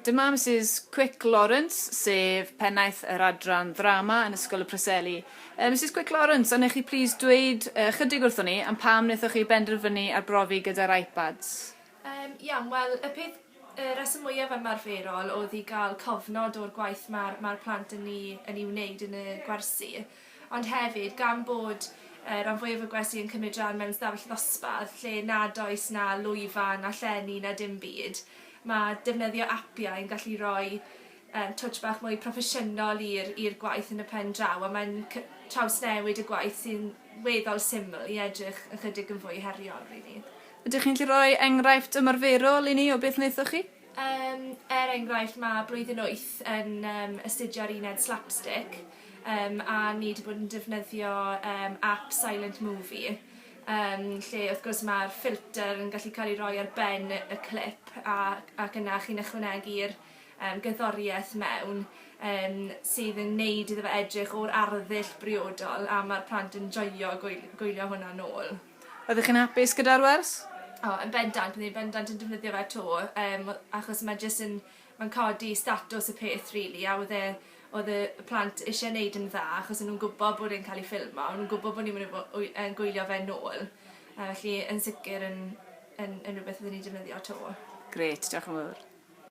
Dyma Mrs Quick Lawrence, sef Pennaeth yr Adran Ddrama yn Ysgol y Preseli. Mrs Quick Lawrence, anech chi plis dweud chydig wrthon ni am pam wnaethoch chi benderfynu arbrofi gyda'r iPads? Iawn, wel, y reswm mwyaf ymarferol oedd i gael cofnod o'r gwaith mae'r plant yn ei wneud yn y gwersi. Ond hefyd, gan bod rhan fwyaf y gwersi yn cymryd rhan mewn stafell ddosbarth, lle nad oes na lwyfan a llenni na dim byd, mae defnyddio apiau yn gallu rhoi twtch bach mwy proffesiynol i'r gwaith yn y pen draw, a mae'n trawsnewid y gwaith sy'n weddol syml i edrych ychydig yn fwy heriol, really. Ydych chi'n gallu rhoi enghraifft ymarferol i ni o beth wnaethoch chi? Enghraifft, mae blwyddyn 8 yn astudio'r uned slapstick, a ni wedi bod yn defnyddio app Silent Movie, lle wrth gwrs mae'r ffilter yn gallu cael ei roi ar ben y clip ac yna chi'n ychwanegu'r gerddoriaeth mewn sydd yn neud iddo fe edrych o'r arddull briodol, a mae'r plant yn joio gwylio hwnna nôl. Oeddech chi'n hapus gyda'r wers? Yn bendant, byddwn i'n bendant yn defnyddio fe to, achos mae'n codi statws y peth, really, a oedd y plant eisiau gwneud yn dda, achos nhw'n gwybod bod e'n cael ei ffilmo, nhw'n gwybod bod ni'n gwylio fe nôl. Felly, yn sicr yn rhywbeth byddwn ni'n defnyddio to. Grêt, diolch yn fawr.